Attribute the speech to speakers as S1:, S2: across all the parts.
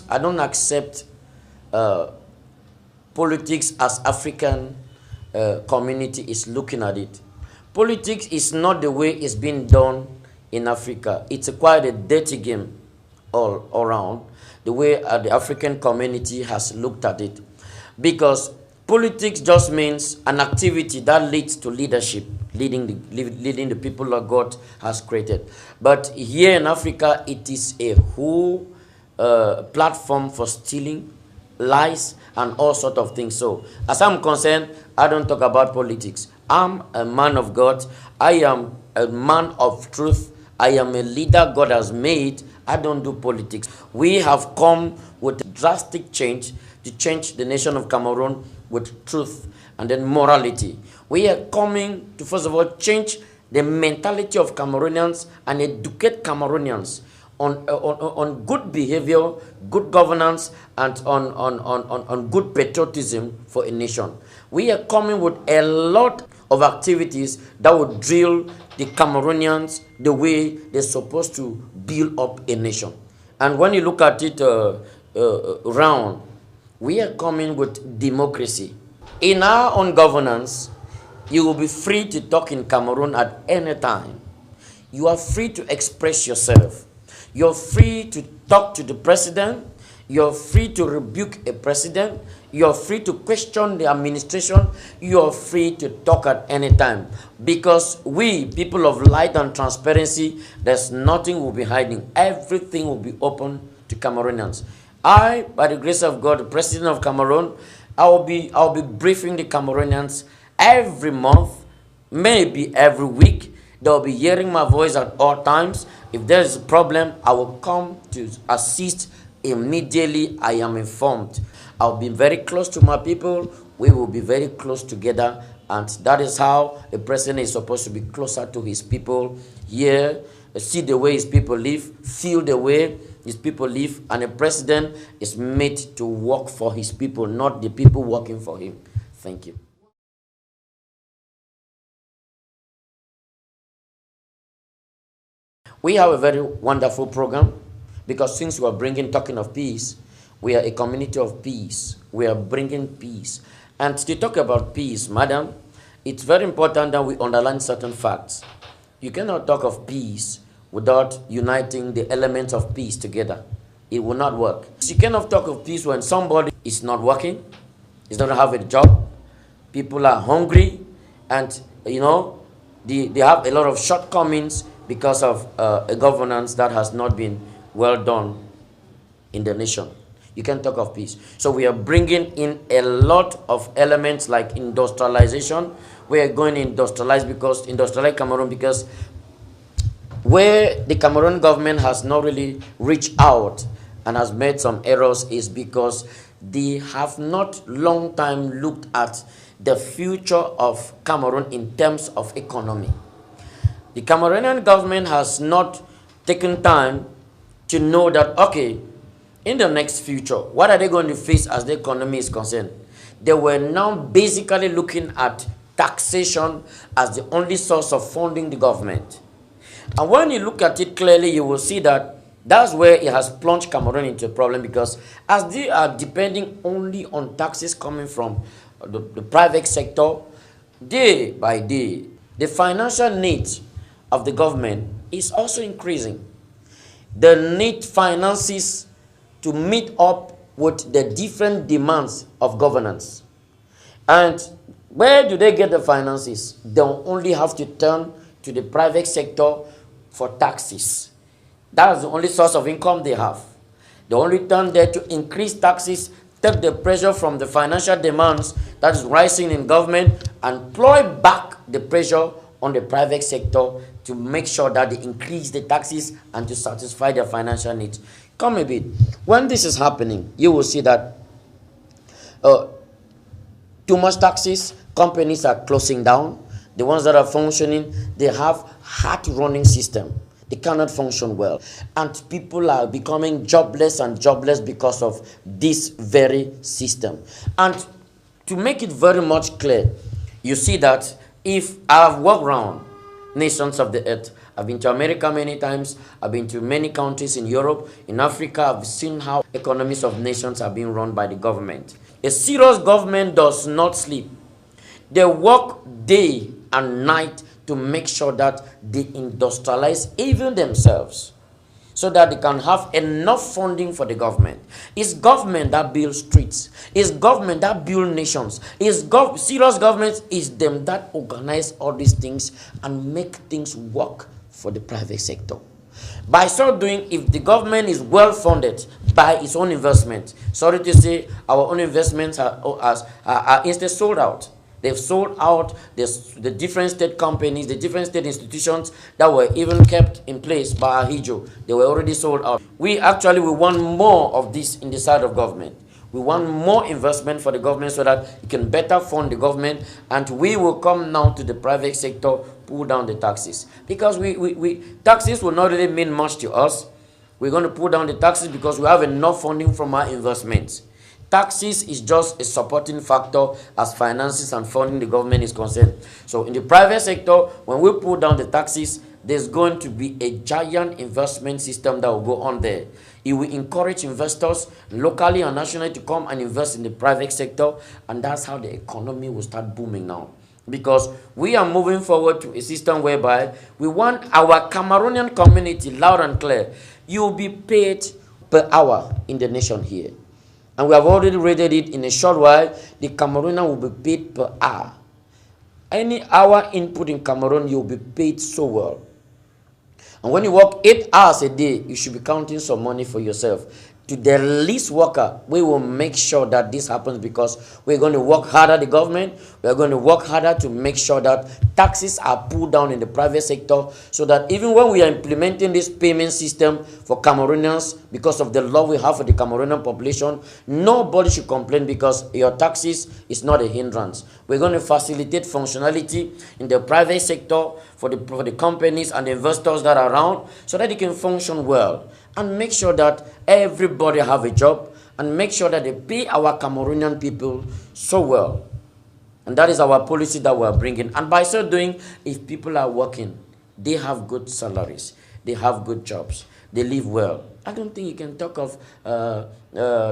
S1: I don't accept politics as African community is looking at it. Politics is not the way it's being done in Africa. It's quite a dirty game all around, the way the African community has looked at it. Because politics just means an activity that leads to leadership, leading the people that God has created. But here in Africa, it is a whole platform for stealing, lies, and all sort of things. So, as I'm concerned, I don't talk about politics. I'm a man of God. I am a man of truth. I am a leader God has made. I don't do politics. We have come with drastic change to change the nation of Cameroon with truth and then morality. We are coming to, first of all, change the mentality of Cameroonians and educate Cameroonians on good behavior, good governance, and on good patriotism for a nation. We are coming with a lot of activities that would drill the Cameroonians the way they're supposed to build up a nation. And when you look at it round, we are coming with democracy. In our own governance, you will be free to talk in Cameroon at any time. You are free to express yourself. You're free to talk to the president. You're free to rebuke a president. You're free to question the administration. You're free to talk at any time. Because we, people of light and transparency, there's nothing we'll be hiding. Everything will be open to Cameroonians. I, by the grace of God, the president of Cameroon, I'll be briefing the Cameroonians every month, maybe every week. They'll be hearing my voice at all times. If there's a problem, I will come to assist immediately. I am informed. I'll be very close to my people. We will be very close together. And that is how a president is supposed to be closer to his people. Here, see the way his people live, feel the way his people live. And a president is made to work for his people, not the people working for him. Thank you. We have a very wonderful program because since we are talking of peace, we are a community of peace. We are bringing peace. And to talk about peace, madam, it's very important that we underline certain facts. You cannot talk of peace without uniting the elements of peace together. It will not work. You cannot talk of peace when somebody is not working, is not have a job, people are hungry, and they have a lot of shortcomings because of a governance that has not been well done in the nation. You can talk of peace. So we are bringing in a lot of elements like industrialization. We are going to industrialize Cameroon because where the Cameroon government has not really reached out and has made some errors is because they have not long time looked at the future of Cameroon in terms of economy. The Cameroonian government has not taken time to know that, okay, in the next future, what are they going to face as the economy is concerned? They were now basically looking at taxation as the only source of funding the government. And when you look at it clearly, you will see that that's where it has plunged Cameroon into a problem, because as they are depending only on taxes coming from the private sector, day by day, the financial needs of the government is also increasing. They need finances to meet up with the different demands of governance. And where do they get the finances? They only have to turn to the private sector for taxes. That is the only source of income they have. They only turn there to increase taxes, take the pressure from the financial demands that is rising in government, and ploy back the pressure on the private sector to make sure that they increase the taxes and to satisfy their financial needs. Come a bit. When this is happening, you will see that too much taxes, companies are closing down. The ones that are functioning, they have hard-running system. They cannot function well. And people are becoming jobless because of this very system. And to make it very much clear, you see that if I've walked around nations of the earth, I've been to America many times. I've been to many countries in Europe, in Africa. I've seen how economies of nations are being run by the government. A serious government does not sleep. They work day and night to make sure that they industrialize even themselves, so that they can have enough funding for the government. It's government that builds streets. It's government that builds nations. Serious government is them that organize all these things and make things work for the private sector. By so doing, if the government is well funded by its own investment, sorry to say, our own investments are instead sold out. They've sold out the different state companies, the different state institutions that were even kept in place by Ahijo. They were already sold out. We want more of this in the side of government. We want more investment for the government so that it can better fund the government, and we will come now to the private sector, pull down the taxes. Because taxes will not really mean much to us. We're going to pull down the taxes because we have enough funding from our investments. Taxes is just a supporting factor as finances and funding the government is concerned. So in the private sector, when we pull down the taxes, there's going to be a giant investment system that will go on there. It will encourage investors locally and nationally to come and invest in the private sector, and that's how the economy will start booming now. Because we are moving forward to a system whereby we want our Cameroonian community, loud and clear, you will be paid per hour in the nation here. And we have already rated it in a short while. The Cameroonian will be paid per hour. Any hour input in Cameroon, you'll be paid so well. And when you work 8 hours a day, you should be counting some money for yourself. To the least worker, we will make sure that this happens, because we're going to work harder, the government. We're going to work harder to make sure that taxes are pulled down in the private sector, so that even when we are implementing this payment system for Cameroonians, because of the love we have for the Cameroonian population, nobody should complain because your taxes is not a hindrance. We're going to facilitate functionality in the private sector for the companies and the investors that are around, so that they can function well, and make sure that everybody have a job, and make sure that they pay our Cameroonian people so well. And that is our policy that we are bringing. And by so doing, if people are working, they have good salaries, they have good jobs, they live well. I don't think you can talk of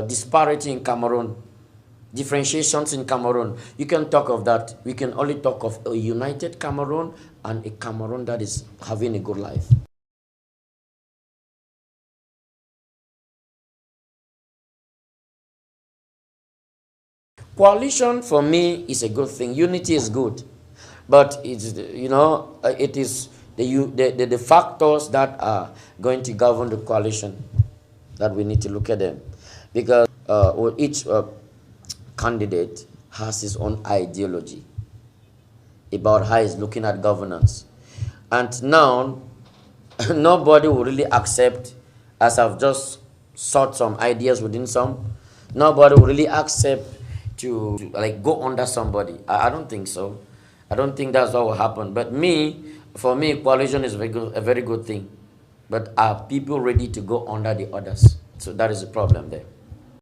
S1: disparity in Cameroon, differentiations in Cameroon. You can talk of that. We can only talk of a united Cameroon and a Cameroon that is having a good life. Coalition for me is a good thing. Unity is good, but it's, it is the factors that are going to govern the coalition that we need to look at them, because each candidate has his own ideology about how he's looking at governance, and now nobody will really accept, as I've just sought some ideas within some, nobody will really accept to like go under somebody. I don't think so. I don't think that's what will happen. But for me, coalition is a very good thing. But are people ready to go under the others? So that is the problem there.